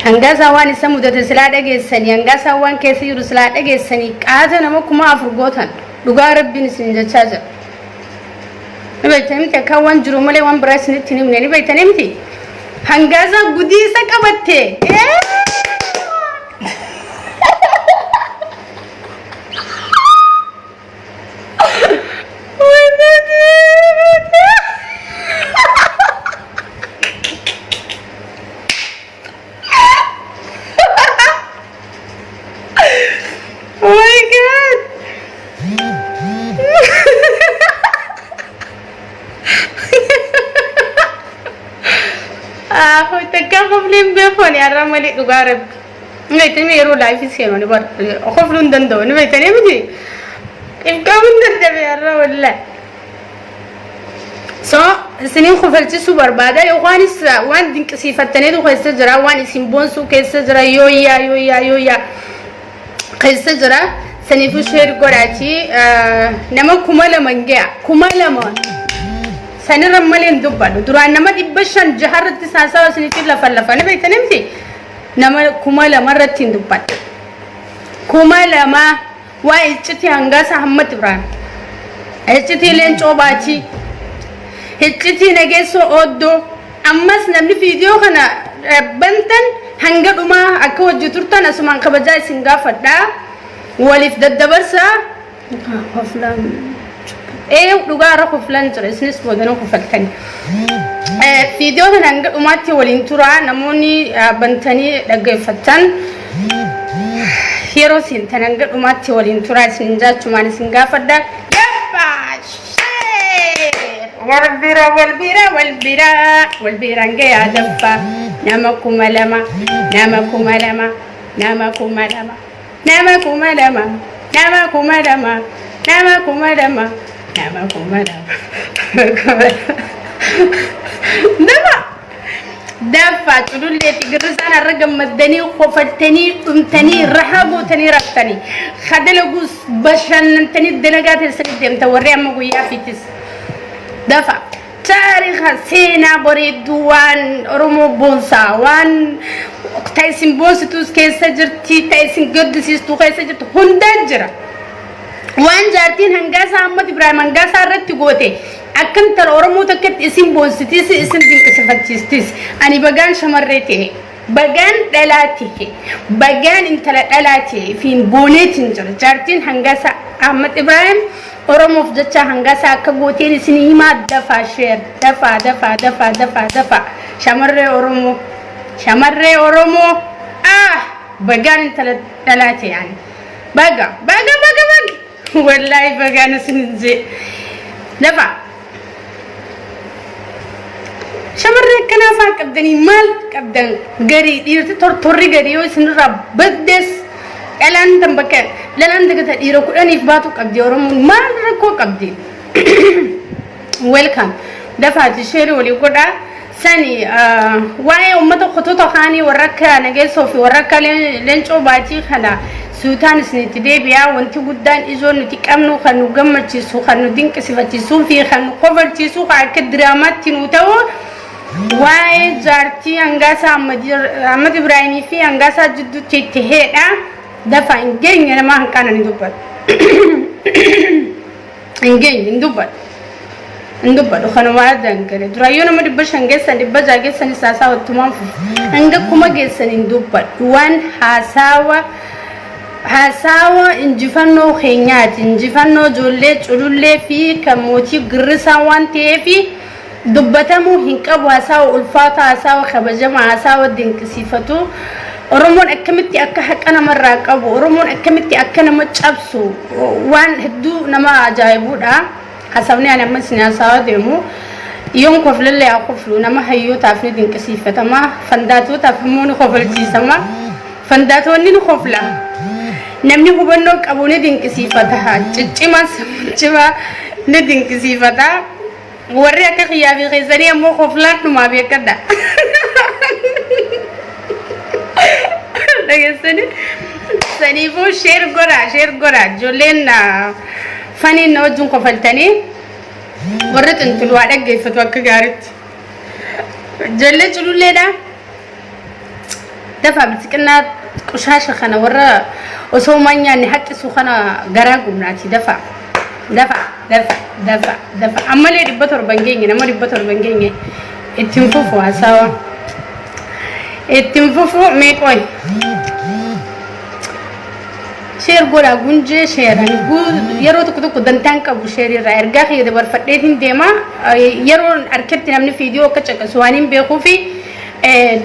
hangasa waan isa mudate silaa dhageessanii hangasa waan keessa jiru silaa dhageessanii qaata nama kuma afur gootan dhugaa rabbiin isin jechaa jira nibaytanimti akka waan jiru malee waan biraa isinitti himne nibaytanimti hangasa gudiisa qabatte قبلين بيخون يا رمالي تقارب نيتني يرو لايف سينو نبر خفلون دندو نبيتني بدي إبقاون دندو يا رمال سو سنين خفلتي سوبر بعدا يوغاني وان دينك سيفتني دو خيسة جرا وان سيمبون سو كيسة جرا يويا خيسة جرا سنيفو شير قراتي نما كمالا منجا كمالا من سني رمالين دوبالو دران نما دبشان جهرت ساسا وسنيتي لفلفا نبيتنمتي نما كمالا مرتين دوبال كمالا ما وايتشتي هنغاسا حمد بران هيتشتي لين چوباتي هيتشتي نغيسو اودو امس نمني فيديو خنا بنتن هنغدوما اكو جتورتان اسمان خبجاي سنغا فدا ولف ددبرسا خفلان ايه دوغارا خفلان ترسنس ودنو خفلتني فيديو هنغ اماتي ولين ترا نموني بنتني دغفتن هيرو سنتنغ اماتي ولين ترا سنجا چمان سنغا فدا يباش والبيرا نجي دفا نامكم لما دفع تقول لي تجرسنا الرقم مدني وخفتني قمتني رحبوا تني رفتني خدله جوز بشن تني الدنجات السنين توري أما ويا في تس دفع تاريخ سينا بريد وان رومو بونسا وان تايسين بونس توس كيس جرتي تايسين قدسيس تو كيس جرت هندجرا وان جارتين هنجاسا أحمد إبراهيم هنجاسا رتي قوتي أكن ترى أورمو تكت اسم بونستيس اسم دين كسفتيستيس أنا بجان شمرتيه بجان دلاتيه بجان انت دلاتيه فين بونيت انجر جارتين هنجاسا أحمد إبراهيم أورمو فجتة هنجاسا كقوتي لسنين ما دفع شير دفع شمرة أورمو بجان انت دلاتيه يعني بجا والله بجان سنزي دفع شمرة كنافة كبدني مال كبدن غري ديرتي توري غري يوسنرا بدس الان تمبكن لان دغت ديرو كدني فباتو كبدي اورم مال ركو كبدي ويلكم دفعت شيري ولي قدا سني واي امته خطوطه خاني وركا نجي صوفي وركا لنچو باتي خلا سوتان سنتي ديبيا وانتي قدان ايزون تيقمنو خنو غمرتي سو خنو دينك سفتي سو في خنو كوفرتي سو خاك درامات تنوتو واي جارتي انغاسا احمد ابراهيمي في انغاسا جدو تيتهدا دفع انجين انا ما كان ندوبل انجين ندوبل خنو وادن كده درايو نما دبش انغاسا دبجا غسن ساسا وتمام انغا كوما غسن ندوبل وان حساوا انجفنو خينيات انجفنو جولي چلولي في كموتي غرسا وانتي في دبتمو هنقب واساو الفاتا اساو خبجما اساو دينك صفتو ورمون اكمتي اك حق انا مراقب ورمون اكمتي اك انا مچبسو وان هدو نما جايبو دا حسبني انا مسني اساو ديمو يوم كفل لي اخفلو نما هيو تافني دينك صفتما فنداتو تفهمون خفلتي سما فنداتو ني خفلا نمني هبنو قبوني دينك صفتها چچما سمچما ندينك صفتا وري اك خيابي غزري مو خفلات ما بيكدا دغسني سنيفو شير غورا جولين فاني نوجون كفلتني ورت انتلو ادغ فتوك غارت جله چلو ليدا دفع بتكنا قشاش خنا ورا وسومانيا نحط سخنا غراغم ناتي دفع عمال يربطوا بنجيني نما يربطوا بنجيني اتنفوفوا اسوا اتنفوفوا ميكوي شير غورا غونجي شيران غود يرو تكو دنتان كبو شيري رايرغا خيده برفديتين ديما يرو اركبت نمن فيديو كچك سوانين بيخوفي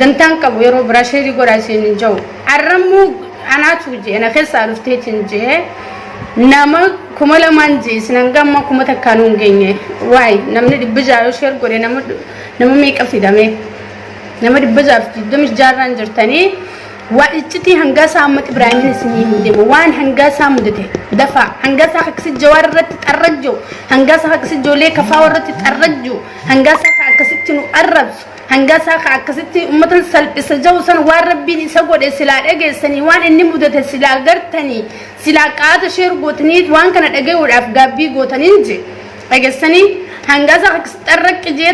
دنتان كبو يرو براشيري غورا سينجو ارمو انا توجي انا خسا رفتيتنجي نما كملا مانجي سنغام كما تكانون غيني واي نمن دبجايو شير غوري نما ميك افيدامي نما دبجا دمش جاران جرتني واتتي هنغاسا امت ابراهيم اسمي مدي وان هنغاسا مدته دفع هنغاسا خكس جوار رت ترجو هنغاسا خكس جولي كفاور رت ترجو هنغاسا خكست نو قرب هنغاسا خكست امتن سلب سجو سن وربي سغود سلا دغه سني وان اني مدته سلا غرتني سلا قات شير غوتني وان كان دغه وداف غابي غوتني انجي دغه سني هنغاسا خكس ترق جي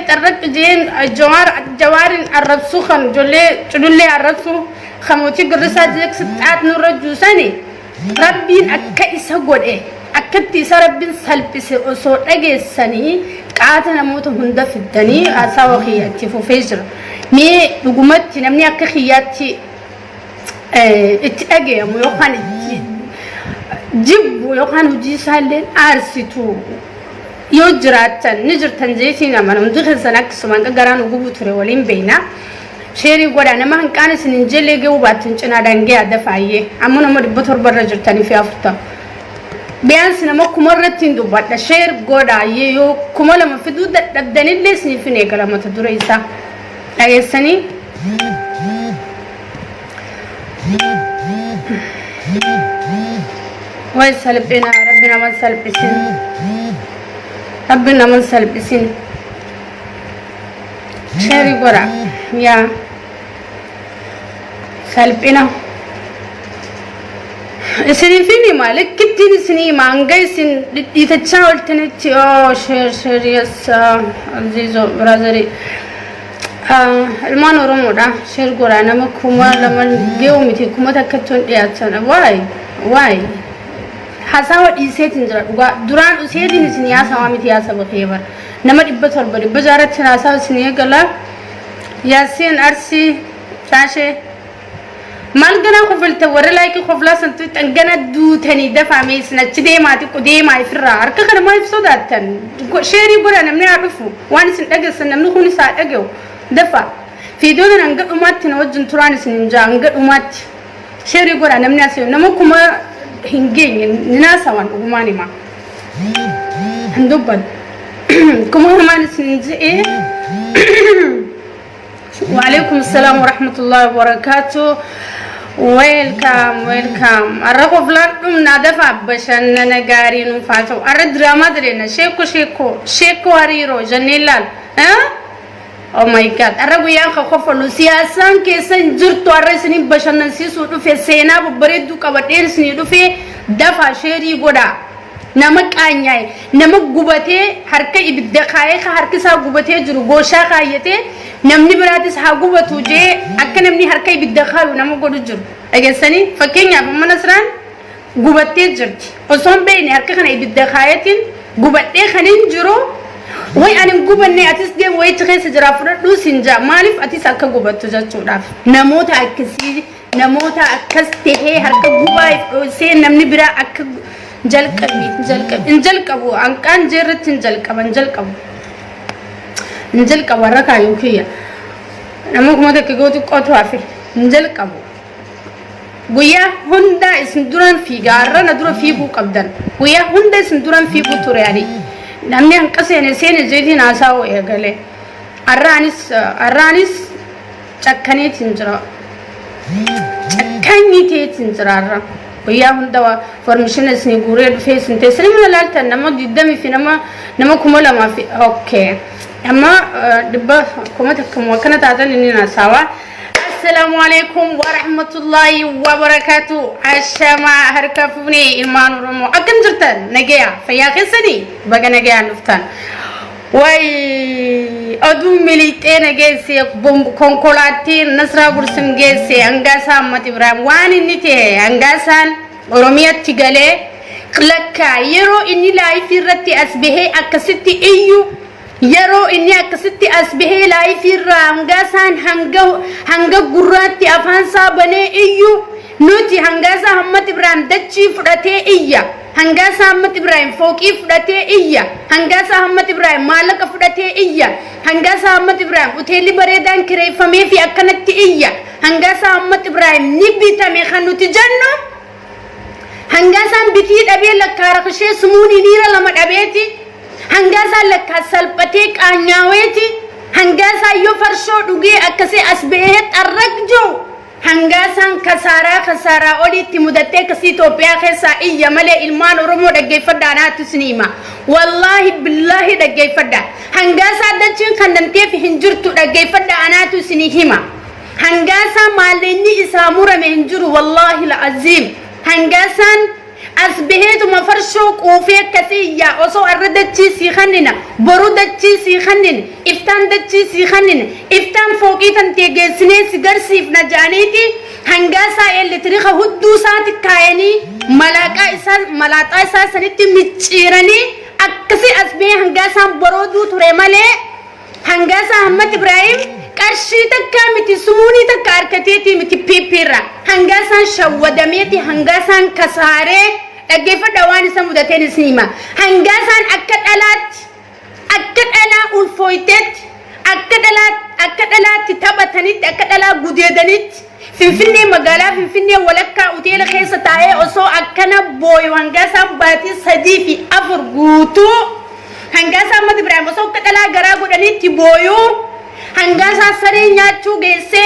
جوار الرب سخن جولي تدلي الرسو خموتي قرصا ديك ستعات نرجو سني ربين أكيس هقول إيه أكتي سربين سلبس أصول أجي سني قاتنا موت هندا في الدني أساو خياتي فوفيجر مي لقمتي نمني أك خياتي أجي أمو يوخان جيب ويوخان وجي سالين أرسيتو يوجراتن نجرتن زيتين أما نمدخل سنك سمان قران وقبو تري ولين بينا شيري غودا نما هنكان سننجلي جو باتنچنا دانغي ادفايه امون مد بتور برجرتني في افتا بيانس نما كمرتين دوبات شير غودا يو كمل ما في دود دبدني لسني في نيكلا ما تدريسا ايسني ويسلبنا ربنا ما سلبسين ربنا ما سلبسين شيري غودا يا سلبنا سنيفيني مالك كتير سني مانجاي سن يتشاول تنتي شير يس عزيزو برازري المانو رمودا شير غورا نما كوما لما جيو ميتي كوما تكتون دياتنا واي حساو ديسيتن دوران اسيدين سنيا سواميتي يا سبخيبر نما دبتور بدي بجارت سناسا سنيه غلا ياسين أرسي تاشي مالجنا خفلت ورا لايك خفلا سنتو تنجنا دو تاني دفع ميسنا تدي ما تكو دي ما يفرع أركا خنا ما يفسد تن شيري برا نمني عرفو وان سن أجل سن نمني خوني ساعة أجل دفع في دون ننقل أمات تنوجن تراني سنجا ننقل أمات شيري برا نمني أسيو نمو كما هنجين نناسا وان أماني ما هندوبل كما هماني سنجا إيه وعليكم السلام ورحمة الله وبركاته ويلكم الرقو فلان نادفع بشان نغاري نفاتو الرد دراما درينا شيكو هريرو جنيلال او ماي جاد الرقو يانخ خوفلو سياسان كيسان جرتو الرسني بشان نسيسو دفع سينا ببريدو كبتير سني دفع دفع شيري قدا نمك أنياي نمك غوبته هركة يبدأ هركة سا غوبته جرو غوشا خايته نمني براتس هاغوبتو جي أكن نمني هركة يبدأ خايو نمك غدو جرو أجلسني فكينيا بمناسران غوبته جرتي وصون بين هركة خنا يبدأ خايتين غوبته خنين جرو وي أنا غوبني أتيس دي وي تخيس جرافنا لو سنجا مالف أتيس أكا غوبتو جاتو راف نموتا أكسي نموتا أكسته هركة غوباي سين نمني برا أكا انجلقبو انقان جرت انجلقبو ركا يوكيا نمك مده كغوتو قوتو افي انجلقبو غويا هوندا اسندوران فيغارا ندورا فيبو قبدن غويا هوندا اسندوران فيبو توريالي نمني انقسين سين زيدي ناساو يغلي ارانيس چكني تنجرا چكني تنجرا ويا هوندا فورميشن اسني غوريد فيس انت سلم لالت نما ددمي في نما كملا ما في اوكي اما دبا كومتكم وكنا تعدلني نساوا السلام عليكم ورحمه الله وبركاته الشما هركفوني ايمان رمو اكن جرتن نجيا فيا خسني بغا نجيا نفتن way adu militena gese konkolaatiin nasra bursin gese angasa Ahmad Ibrahim waan inni ta'e angasan Oromiyaatti galee lakka yeroo inni laayifii irratti asbahee akkasitti iyyu yeroo inni akkasitti asbahee laayifii irraa angasan hanga gurraatti afaan saabanee iyyu nuti hangasa Ahmad Ibrahim dachii fudhatee iyya hangasa Ahmad Ibrahim fooqii fudhatee iyya hangasa Ahmad Ibrahim maallaqa fudhatee iyya hangasa Ahmad Ibrahim hoteelli bareedaan kireeffamee fi akkanatti iyya hangasa Ahmad Ibrahim ni bitame kan nuti jennu hangasan bitii dhabee lakka rakshee sumuuni niira lama dhabeeti hangasan lakka salphatee qaanyaaweeti hangasan yoo farshoo dhugee akkasee asbahee xarraqjoo hangasan kasaaraa olitti mudattee kasi Itoophiyaa keessa iyya malee ilmaan Oromoo dhaggeeffadhaa naatu sinima wallahi billahi dhaggeeffadhaa hangasan dachiin kan namteef hin jirtu dhaggeeffadhaa naatu sinihima hangasan maallenni isaa murame hin jiru wallahi alazim hangasan asbaheetu mafarshoo quufee kasiyya osoo arradachii si khannina boru dachii si khannin iftaan dachii si khannin iftaan fooqii tan teegeessinee si garsiif na jaaniiti hangasa elektrika hudduu isaati kaayanii malaaxaa isaa sanitti micciiranii akkasi asbahee hangasan borooduu ture malee hangasa Ahmad Ibrahim qarshii takka miti sumuunii takka harkateeti miti piipirra hangasan shawwadameeti hangasan kasaaree dhaggeeffadha waan isa mudateen isnima hangasan akka dhalaa ulfooyteetti akka dhalaatti taphatanitti akka dhalaa gudeedanitti Finfinnee magaalaa Finfinnee walakkaa hoteela keessa taa'ee osoo akkana booyu hangasan baatii 3 fi 4 guutuu hangasa Ahmad Ibrahim osoo akka dhalaa garaa godhanitti booyuu hangasan saree nyaachuu geesse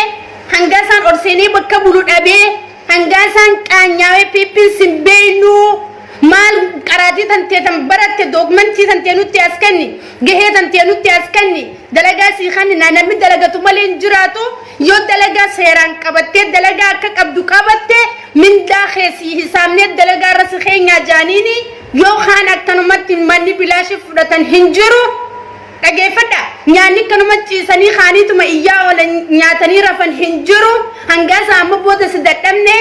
hangasan orseenii bakka bulu dhabee hangasan qaanyaawe piipin simbeenu maal qaraatii tantee tan baratte doogmentii tantee nutti askanni gahee tantee nutti askanni dalagaa si khanni namni dalagatu malee hin jiraatu yoo dalagaa seeraan qabattee dalagaa akka qabdu qabatte mindaa keessi hisaabnee dalagaa irra si keenyaa jaaniini yoo kaan akkanumatti manni bilaashi fudhatan hin jiru dhaggeeffadha nyaanni kanuma ciisanii kaaniituma iyyaa oolan nyaatanii rafan hin jiru hangasa amma booda si dadhabne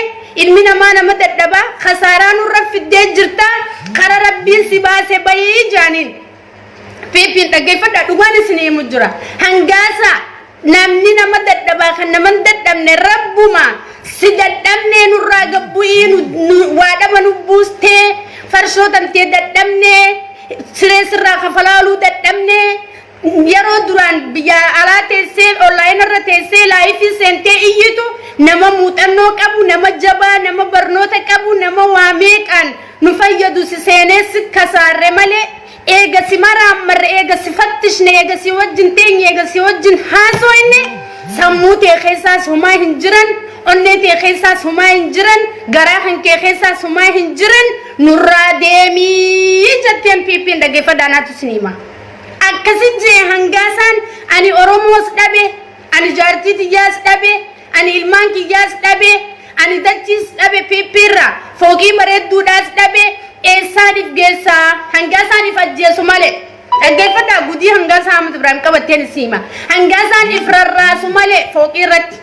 ilmi namaa nama dadhaba khasaaraa nurra fiddee jirta kara rabbiin si baase bayii jaaniin piipin dhaggeeffadha dhugaan isin himu jira hangasa namni nama dadhabaa kan nama dadhabne rabbuma si dadhabne nurraa gabbu'ii waa dhaba nu buustee farshoo tamtee dadhabne siree sirraa kafalaaluu dadhabne yeroo duraan biyya alaa teessee online irra teessee laayifii seentee iyyitu nama muuxannoo qabu nama jabaa nama barnoota qabu nama waa meeqaan nu fayyadu si seenee si kasaarre malee eega si maraammarre eega si fattishne eega si wajjin teenye eega si wajjin haasoyne sammuu tee keessaas humaa hin jiran onnee tee keessaas humaa hin jiran garaa kan kee keessaas humaa hin jiran nurraa deemii jetteen piippiin dhaggeeffadhaa naatu sinima akkasi jee hangasan ani Oromoos dhabe ani jaartii tiyyaas dhabe ani ilmaan kiyyaas dhabe ani dachiis dhabe piippiirra fooqii bareedduudhaas dhabe eessaaniif geessaa hangasaaniif ajjeesu malee dhaggeeffadhaa gudii hangasa Ahmad Ibrahim qabatteen isima hangasaaniif rarraasu malee fooqii irratti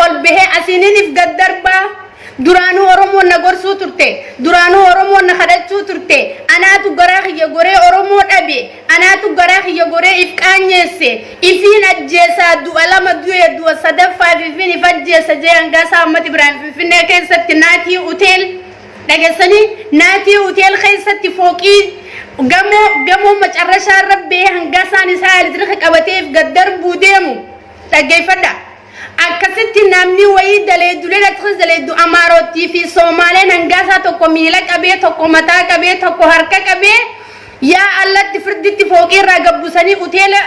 ol bahee asiiniif gaddarbaa duraanuu Oromoon na gorsuu turte duraanuu Oromoon na kadhachuu turte anaatu garaa kiyya goree Oromoo dhabe anaatu garaa kiyya goree if qaanyeesse ifiin ajjeesaa du'a lama du'a sadaffaa ifiin if ajjeessa jee hangasa Ahmad Ibrahim Finfinnee keessatti naatii hotel dhageessanii naatii hotel keessatti fooqii gamoo macarrashaa rabbee hangasaan isaa elektirika qabateef gaddarbuu deemu dhaggeeffadha akkasitti namni wayii daleeddulee lakkis daleeddu Amaarootii fi Soomaaleen hangasa tokko miila qabee tokko mataa qabee tokko harka qabee yaa allatti firditti fooqii irraa gabbusanii hoteela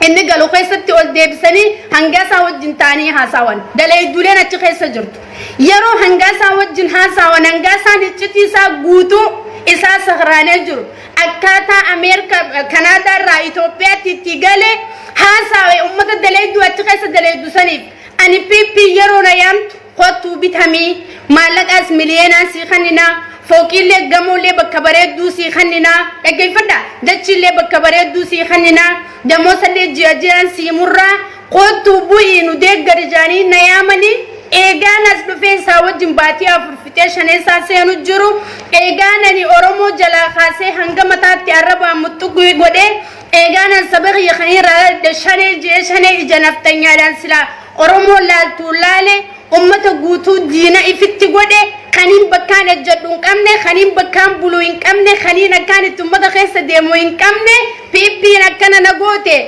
inni galu keessatti ol deebisanii hangasa wajjin taanii haasawan daleedduleen achi keessa jirtu yeroo hangasa wajjin haasawan hangasaan icciti isaa guutuu isaa sakhraanee jiru akkaataa Ameerika Kanaadaa irraa Itoophiyaatti itti galee haasawe ummata daleeddu achi keessa daleeddu saniif ani piippi yeroo na yaamtu kottuu bitamii maallaqaas miliyeenaa si khanina فوقي اللي قاموا اللي بكبرت دوسي خننا كيف فدا دتش اللي بكبرت دوسي خننا دموس اللي جاجان سيمرة قلت بوي ندق رجاني نيامني إيجانس بفين ساوت جنباتي أفرفتيشن إساسين الجرو إيجانني أورمو جلا خاسي هنگمتا تياربا متقوي قده إيجانا سبق يخني رأى دشاني جيشاني جنفتنيا دانسلا أورمو لالتولالي أمتا قوتو دينا إفتي قده خنين بكان الجدون كمني خنين بكان بلوين كمني خنين كانت تمتا خيسة ديموين كمني بيبين أكنا نقوتي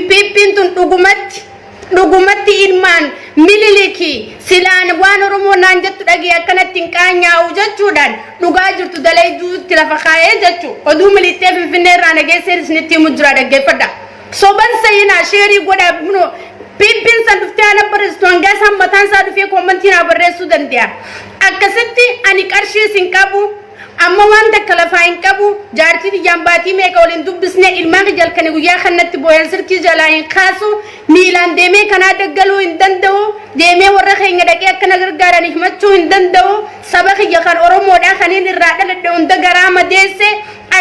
بيبين dhugumatti ilmaan mililiki silaan waan oromoo naan jettu dhagee akkanatti qaanyaa jechuudhaan dhugaa jirtu dalayduutti lafa kaayee jechu oduu militee finfinnee irraa nageessee isinitti mujjira dhaggeeffadha soban sayinaa sheerii godha buno pippin san dhuftee ana barreessitu hanga isaan mataan isaa dhufee koomantiin haa barreessuu danda'a akkasitti ani qarshii isin qabu amma waan takka lafaa hin qabu jaartii jambaatii meeqa waliin dubbisne ilmaan jalkanii guyyaa kanatti booyan sirkii jalaa hin kaasu miilaan deemee kanaa daggaluu hin danda'u deemee warra keenya dhaqee akkana gargaaran himachuu hin danda'u saba kiyya kan oromoodhaa kaniin irraa dhaladhe hunda garaa madeesse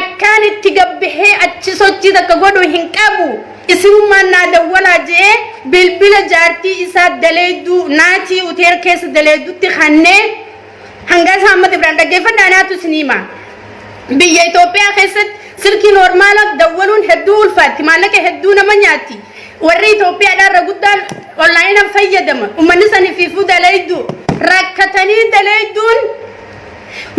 akkaan itti gabbahee achi sochii takka godhu hin qabu isinummaan naa dawwalaa jee bilbila jaartii isaa daleedduu naatii uteer keessa daleedduutti kannee hangas Ahmad Ibrahim dhaggeeffadhaa naatu sinima biyya Itoophiyaa keessatti sirkii normaala dawwaluun hedduu ulfaatti maallaqa hedduu nama nyaatti warri Itoophiyaadhaan raguddaan onlaayinaan fayyadama uummanni sanii fiifuu daleedduu rakkatanii daleedduun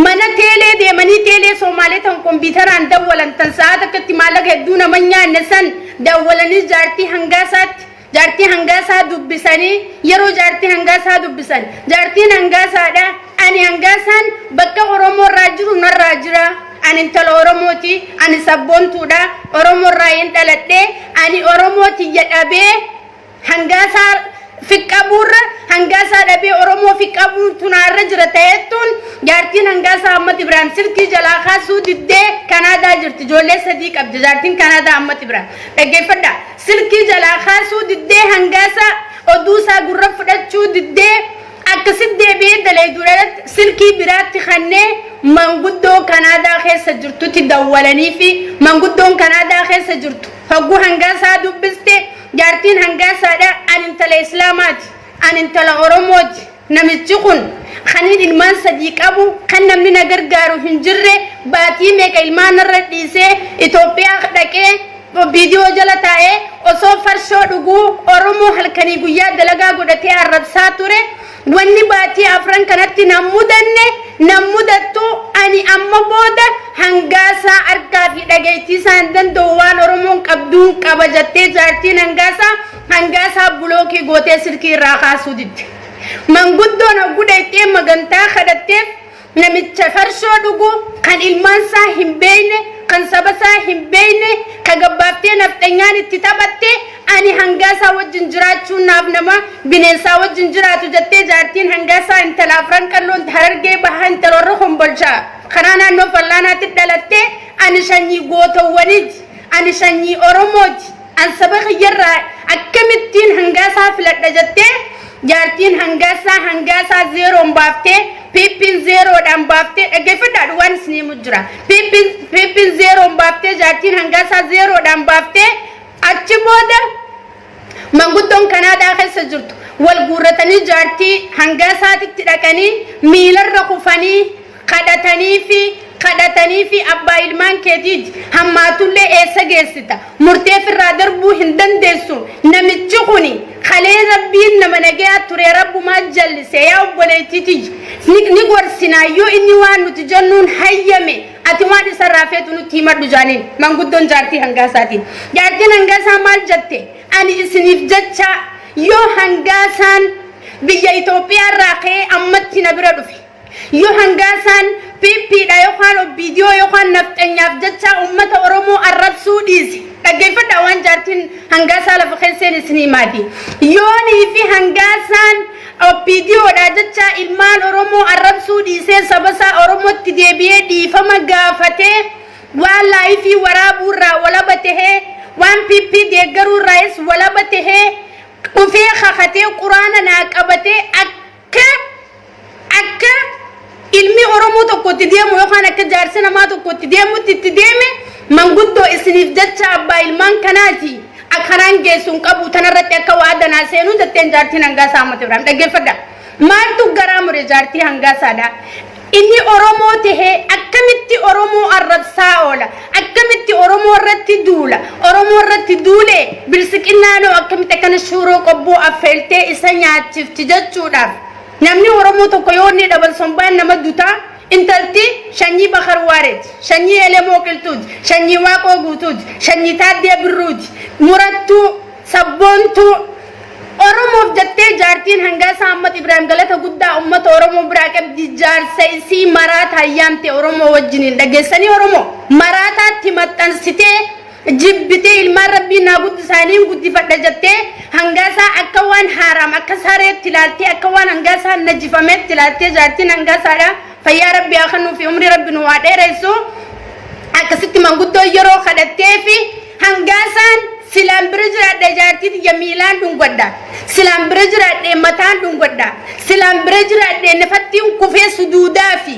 mana teelee deemanii teelee Somaalee tan kompiitaraan dawwalan tan sa'aat akkatti maallaqa hedduu nama nyaanne san dawwalanii jaartii hangaasaatti jaartii hangaasaa dubbisanii yeroo jaartii hangaasaa dubbisan jaartiin hangaasaadha ani hangaasaan bakka oromoo irraa jiru narraa jira ani intala oromooti ani sabboontuudha oromoo irraa hin dhaladhe ani oromooti jedhabee hangaasaa fiqqabuurra hangaasaa dhabee oromoo fiqqabuu tunaarra jira ta'ettuun jaartiin hangaasaa Ahmad Ibrahim sirkii jalaa kaasuu diddee Kanaadaa jirti ijoollee sadii qabdi jaartiin Kanaadaa Ahmad Ibrahim dhaggeeffadha sirkii jalaa kaasuu diddee hangaasaa oduusaa gurra fudhachuu diddee akkasitti deebi'ee daleeduudhaan sirkii biraatti kannee manguddoo Kanaadaa keessa jirtutti dawwalanii fi manguddoon Kanaadaa keessa jirtu hogguu hangaasaa dubbiste jaartiin hangaasaadha ani intala islaamaati ani intala oromooti namichi kun khaniin ilmaan sadii qabu kan namni na gargaaru hin jirre baatii meeqa ilmaan irra dhiisee Itoophiyaa dhaqee viidiyoo jala taa'ee osoo farshoo dhuguu oromoo halkanii guyyaa dalagaa godhatee arrabsaa ture wanni baatii afran kanatti namudattu ani amma booda hangaasaa argaa fi dhageettii isaan danda'u waan oromoon qabduu qaba jettee jaartiin hangaasaa bulookii gootee sirkii irraa kaasuu didde manguddoon ogudheettee magantaa kadhatteef namicha farshoo dhugu kan ilmaansaa hin beeyne kan sabasaa hin beeyne ka gabbaaftee nafxanyaan itti taphatte ani hangaasaa wajjin jiraachuun naaf nama bineensaa wajjin jiraatu jettee jaartiin hangaasaa intala afran qalloon Harargee bahaa intala warra Kombolchaa karaa naannoo fallaanaatti dhalattee ani sanyii gootawwaniiti ani sanyii oromooti an saba kiyyarraa akkamittiin hangaasaa filadha jettee jaartiin hangaasaa zeeroon baaftee pippin zeeroodhaan baaftee dhaggeeffadhaa waan isinii mujjira pippin zeeroon baaftee jaartiin hangaasaa zeeroodhaan baaftee achi booda manguddoon Kanaadaa keessa jirtu wal guurratanii jaartii hangaasaatitti dhaqanii miilarra kufanii kadhatanii fi abbaa ilmaan keetiiti hammaatullee eessa geessita murteef irraa darbuu hin dandeessu namichi kuni kalee rabbiin nama nagaya ture rabbumaa jallise yaa obboleettiti ni gorsinaayyoo inni waan nuti jennuun hayyame ati waan isa raafeetu nutti himadhu jaaniin manguddoon jaartii hangaasaatiin jaartiin hangaasaa maal jette ani isiniif jecha yoo hangaasaan biyya Itoophiyaa irraa ka'ee ammatti na bira dhufe yoo hangaasaan piippiidha yookaan viidiyoo yookaan nafxanyaaf jecha uummata oromoo arrabsuu dhiise dhaggeeffadhaa waan jaartiin hangaasaa lafa keesseen isinii maati yoonii fi hangaasaan viidiyoodha jecha ilmaan oromoo arrabsuu dhiisee sabasaa oromootti deebi'ee dhiifama gaafatee waan laayifii waraabuurraa walaba tahee waan piippii deeggaruurraayis walaba tahee dhufee kakatee quraana naa qabatee akka ilmi oromoo tokkotti deemu yookaan akka jaarsa namaa tokkotti deemutti itti deeme manguddoo isiniif jecha abbaa ilmaan kanaati akkanaan geessuun qabu tanarratti akka waadanaa seenuu jetteen jaartiin hangaasaa Ahmad Ibrahim dhaggeeffadha maaltu garaa mure jaartii hangaasaadha inni oromoo tahee akkamitti oromoo arrabsaa oola akkamitti oromoo irratti duula oromoo irratti duule bilsiqinnaanoo akkamitti akkana shuuroo qobboo affeeltee isa nyaachifti jechuudhaaf namni oromoo tokko yoo inni dhabal sombaan nama dutaa intalti shanyii bakar waareeti shanyii elemoo qiltuuti shanyii waaqoo guutuuti shanyii taaddee birruuti murattuu sabboontuu oromoof jettee jaartiin hangaasaa Ahmad Ibrahim galata guddaa ummata oromoo biraa qabdi jaarsa isii maraata hayyaamte oromoo wajjiniin dhageessanii oromoo maraataatti maxxansitee jibbitee ilmaan rabbii naa guddisaanii guddifadha jettee hangaasaa akka waan haaraam akka sareetti ilaaltee akka waan hangaasaa najifameetti ilaaltee jaartiin hangaasaadha fayyaa rabbii akhanuu fi umrii rabbi nu waa dheeressu akkasitti manguddoo yeroo kadhattee fi hangaasaan silaan bira jiraadhe jaartii jamiilaan dhungadha silaan bira jiraadhe mataan dhungadha silaan bira jiraadhe nafattiin kufee sujuudaa fi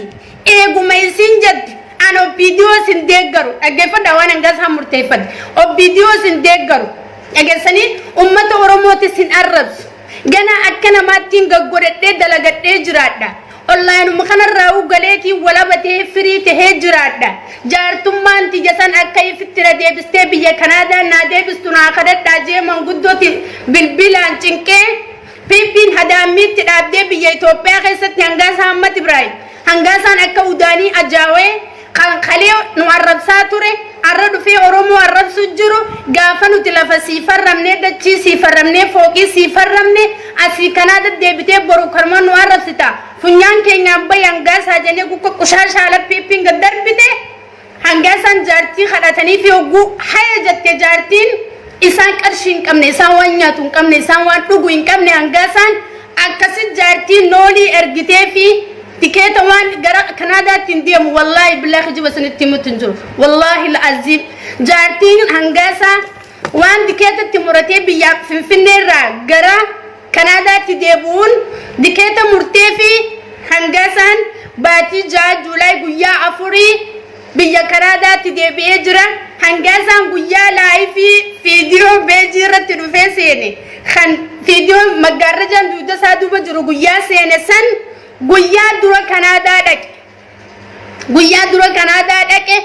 eeguma isin jeddi an obbiidiyoo sin deeggaru dhaggeeffadha waan hangaasaa murteeffadhe obbiidiyoo sin deeggaru dhageessanii ummata oromooti sin arrabsu gana akka namaattiin gaggodhadhee dalagadhee jiraadha Online kanarraa ugaleetii walabatee firii tahee jiraadha jaartummaan tijasan akka ifittira deebistee biyya Kanaadaa naa deebistu naa kadhadhaa jee manguddooti bilbilaan cinqee piippiin hadaamiitti dhaabdee biyya Itoophiyaa keessatti hangaasaa Ahmad Ibrahim hangaasaan akka udaanii ajaawee kan qalee nu arrabsaa ture arra dhufee oromoo arrabsu jiru gaafa nuti lafa siifarramnee dachii siifarramnee fooqii siifarramne asii Kanaada deebitee boru karma nu arrabsita funyaan keenya abbay hangaasaa jennee gukko qushaashaa lappiippiin gad darbite hangaasaan jaartii kadhatanii fi hogguu haya jette jaartiin isaan qarshii hin qabne isaan waan nyaatu hin qabne isaan waan dhugu hin qabne hangaasaan akkasit jaartiin noolii ergitee fi تكيتا وان غرا كندا تنديم والله بالله خجب سنتي متنجر والله العظيم جارتين هنغاسا وان دكيتا تمرتي بيا في النيرا غرا كندا تديبون دكيتا مرتفي هنغاسان باتي جا جولاي غيا افوري بيا كندا تديبي اجرا هنغاسان غيا لايفي فيديو بيجيرا تدوفيسيني خن فيديو مغارجان دودا سادو بجرو غيا سينسن guyyaa dura Kanaadaa dhaqe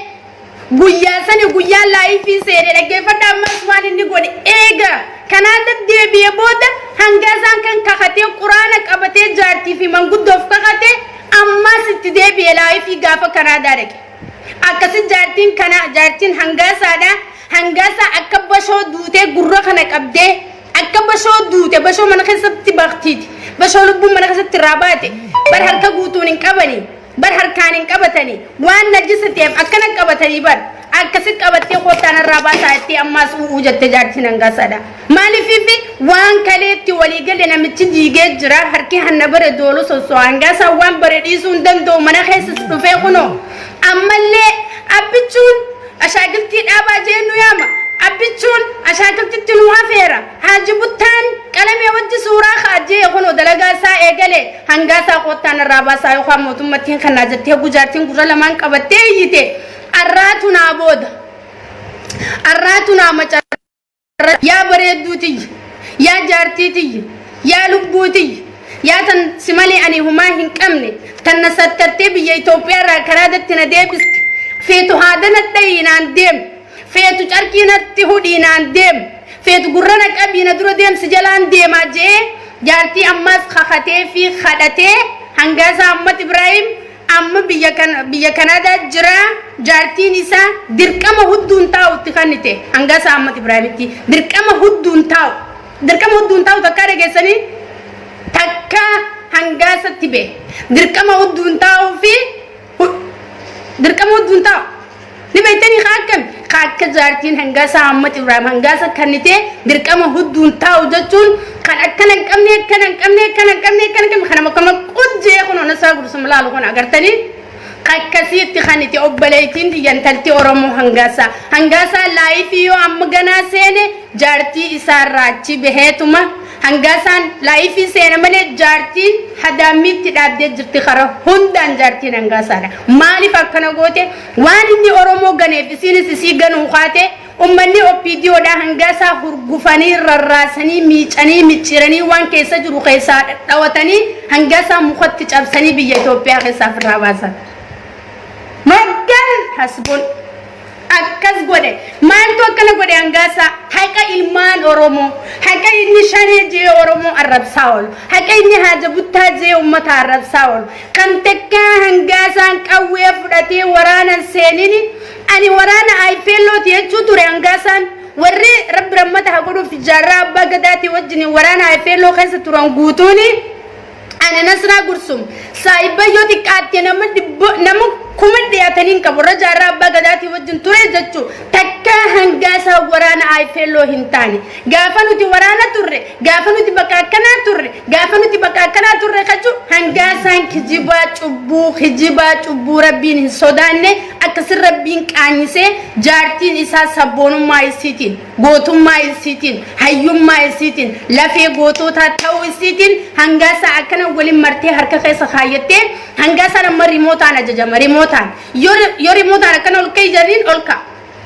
guyyaa sani guyyaa laayifii seene dhaggeeffadha ammas waan inni godhe eega Kanaada deebi'ee booda hangaasaan kan kakatee quraana qabatee jaartii fi manguddoof kakatee ammas itti deebi'ee laayifii gaafa Kanaadaa dhaqe akkasi jaartiin hangaasaadha hangaasaa akka bashoo duutee gurra kana qabdee akka bashoo duute bashoo mana keessatti baqtiiti bashoo lubbuu mana keessatti raabaate bar harka guutuun hin qabani bar harkaan hin qabatani waan najisateef akkana qabatanii bar akkasit qabattee kootaan raabaataa itti ammaas uu jette jaartiin hangaasaadha maaliif waan kaleetti walii gale namichi diigee jira harki hanna bare doolu sosoo hangaasaa waan bare dhiisuu hin danda'u mana keessas dhufee kunoo ammallee abbichuun ashaagiltii dhaabaa jeennu yaama abbichuun ashaagiltitti nu hafeera haaji buttaan qalamee wajji suuraa kaajee kunoo dalagaa isaa eegale hangaasaa kootaan raabaasaa yookaan mootummattiin kanaa jettee gujaartiin gurra lamaan qabattee iyyite arraatu naa booda arraatu naa macarra yaa bareedduutiyya yaa jaartiitiyya yaa lubbuutiyya yaa tan simalee ani humaa hin qabne tan na sattartee biyya Itoophiyaa irraa Kanaadaatti na deebiste feetu haadana dhayinaan deem feetu carqiinatti hudhiinaan deem feetu gurrana qabiina dura deemsi jalaan deemaa jee jaartii ammas kakatee fi kadhatee hangaasaa Ahmad Ibrahim amma biyya Kanaadaa jira jaartiin isaa dirqama hudduun taa'utti kannite hangaasaa Ahmad Ibrahimitti dirqama hudduun taa'u takka dhageessanii takka hangaasatti bee dirqama hudduun taa'uu fi dirqama hudduun taa'u ni beektanii akka jaartiin hangaasaa Ahmad Ibrahim hangaasa kannite dirqama hudduun taa'u jechuun kan akkana hin qabne kana makama qujjee kun onasaa gursum laalu kun agartanii akkasitti kannite obboleettiin yantalti Oromoo hangaasaa laayifii yoo amma ganaa seene jaartii isaa raachi baheetuma hangasan laifi sena male jartin hadamit tidabde jirti khara hundan jartin hangasana mali fakkana gote wani ni oromo gane fisini sisi ganu khate ummanni opidio da hangasa hurgufani rarrasani miicani micirani wan keessa jiru keessa dawatani hangasa mukhatti cabsani biya Ethiopia keessa firabasa magal hasbun akkas gode man to kana gode angasa haqa ilman oromo haqa inni shane je oromo arab saul haqa inni haja butta je ummata arab saul kan tekka hangasa qawwe fudate warana senini ani warana ay peloti yechuture angasan warri rabb ramata hagodo fi jarra bagadati wajni warana ay pelo khasa turan gutuni ana nasra gursum saiba yoti qatte namu kumade atanin kabura jarra bagadati wajin ture jaccu takka hangasa warana ay fello hintani gafanuti warana turre gafanuti bakakana turre gafanuti bakakana turre kacu hangasa kijiba cubbu rabbin sodanne akasir rabbin qanise jartin isa sabonu maisitin gotum maisitin hayyum maisitin lafi gotota tawisitin hangasa akana walin marte harka kaysa khayete hangasa na remote ana jajama remote yo remote ana kana ulkay janin ulka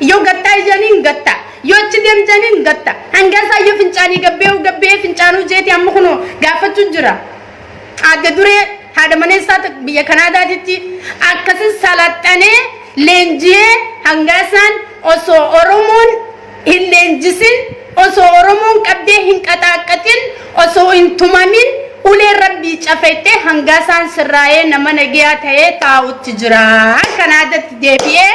yo gatta janin gatta yo chidem janin gatta hangasa yo fincani gabbe fincanu jeti amkhno gafatu jira ade dure hada manesat biya kanada ditti akasin salatane lenje hangasan oso oromon lenjisin oso oromon qabde hinqataqatin oso intumamin ule rabbi chafete hangasan sirraye namanagiya taye taawut jira kanada debiye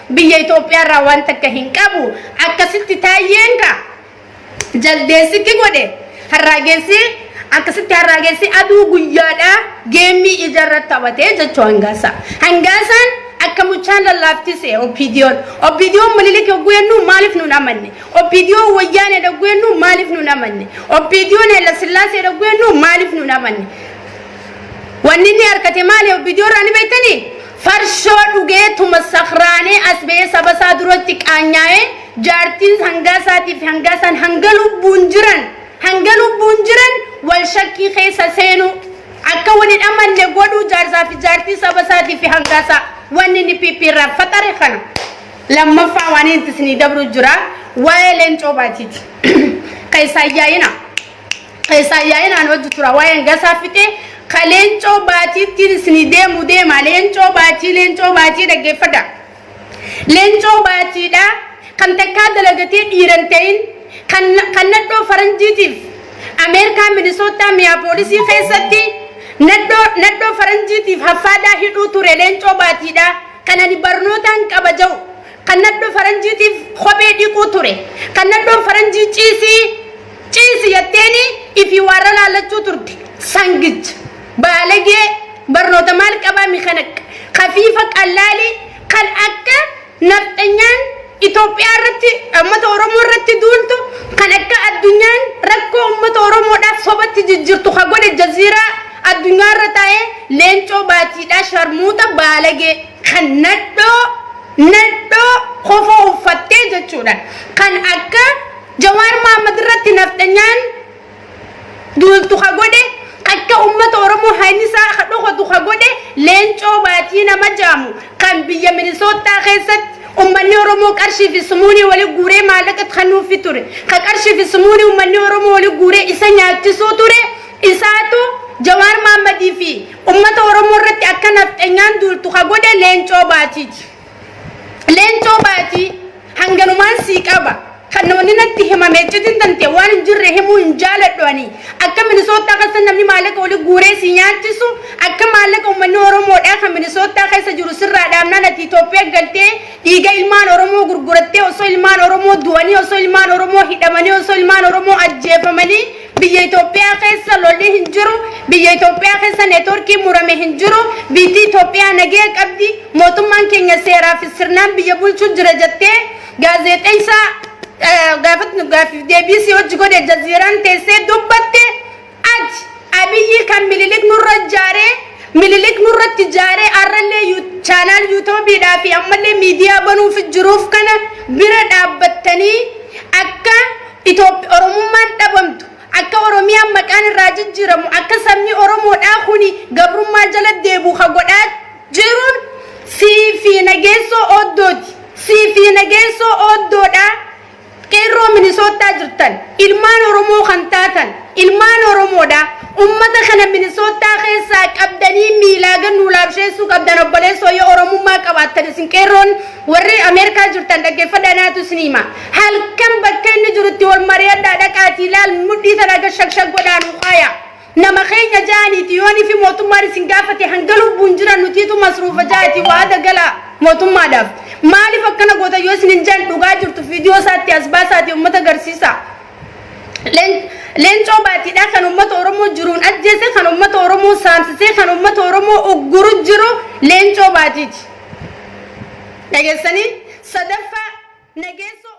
biya Ethiopia rawan takhin qabu akasitti tayenga jaldesi ki gode haragesi akasitti haragesi adu guyada gemi ijarrat tabate jecho hangasan akamuchan laftise opidio mulilike guyenu malif nu namanne opidio wayane da guyenu malif nu namanne opidio ne la sillase da guyenu malif nu namanne wanni arkate male opidio rani baytani farsho dugetu masakhrane asbe sabasa duroti qanyae jartin hangasati hangasan hangalu bunjiran wal shakki khaysa senu akawani amanne godu jarza fi jarti sabasati fi hangasa wanni ni pipira fatare khana lamma fa wani tisni dabru jura waylen chobatit kaysa yayina no jutura wayen gasa fite kalen chobatit tisni demu de malen chobati da gefada len chobati da kan takka dalagati dirantain kan naddo faranjitif America Minnesota Minneapolis khaysati naddo faranjiti hafada hidu ture len chobati da kanani barnotan kabajaw kanaddo faranjiti khobe di ko ture kanaddo faranji chisi yateni ifi warala la chuturti sangij balage barnota mal kaba mi khanak khafifa qalali kal akka nabtanyan Ethiopia ratti ummata oromo ratti dultu kan akka addunyan rakko ummata oromo da sobatti jijjirtu khagode jazira addunyaa ratae lencho batida sharmuta balage kan naddo khofo ufatte jechuudha kan akka jawar Muhammad ratti naftanyan dultu khagode akka ummata oromo haynisa khadho khagode lencho batina majamu kan biya Minnesota khesat ummanni oromo qarshi fi sumuni wali gure malakat khanu fiture qarshi fi sumuni ummanni oromo wali gure isa nyaatti so ture isatu Jawar Muhammad fi ummata oromo ratti akka naftanyan dultu khagode lencho bati hanganuman si qaba kanoni natti himame cidin tante wan jirre himu injaladwani akka Minnesota kasan namni malaka wali gure si nyaattisu akka malaka ummanni oromo da kan Minnesota kaisa jiru sirra damna na Ethiopia galte diga ilman oromo gurguratte oso ilman oromo duwani oso ilman oromo hidamani oso ilman oromo ajjefamani biya Ethiopia kaisa lolli hinjiru biya Ethiopia kaisa networki murame hinjiru biti Ethiopia nage qabdi motumman kenya sera fi sirnan biya bulchu jira jatte gazete isa gafat debisi wajji gode jaziran tese dubbatte abiyi kan mililik nurra tijare arralle channel YouTube da fi amalle media banu fi juruf kana bira dabbatani akka Ethiopia oromumman dabamtu akka Oromiyaa maqaan irraa jijjiiramu akka sabni Oromoodhaa kuni gabrummaa jala deebi'u ka godhaa jiruun siifi nageessoo oddooti siifi nageessoo oddoodha qeerroo Minisootaa jirtan ilmaan Oromoo kan taatan ilmaan Oromoodha ummata kana Minisootaa keessaa qabdanii miilaa gannuu laabsheessuu qabdan obboleessoo yoo Oromummaa qabaattan isin qeerroon warri Ameerikaa jirtan dhaggeeffadhaanaatu sinima halkan bakka inni jirutti wal mari'adhaa dhaqaatii ilaal mudhii tana aga shakshak godhaanu qaaya nama keenya jaaniiti yoonii fi mootummaan isin gaafate hanga lubbuun jiran nutiitu masruufa jaati waa dagala mootummaadhaaf maaliif akkana goota yoo isin hin jaan dhugaa jirtu viidiyoo isaatti as baasaati ummata agarsiisa leencoo baatiidha kan ummata Oromoo jiruun ajjeese kan ummata Oromoo saamsisee kan ummata Oromoo ugguru jiru leencoo baatiiti dhageessanii sadaffaa nageessoo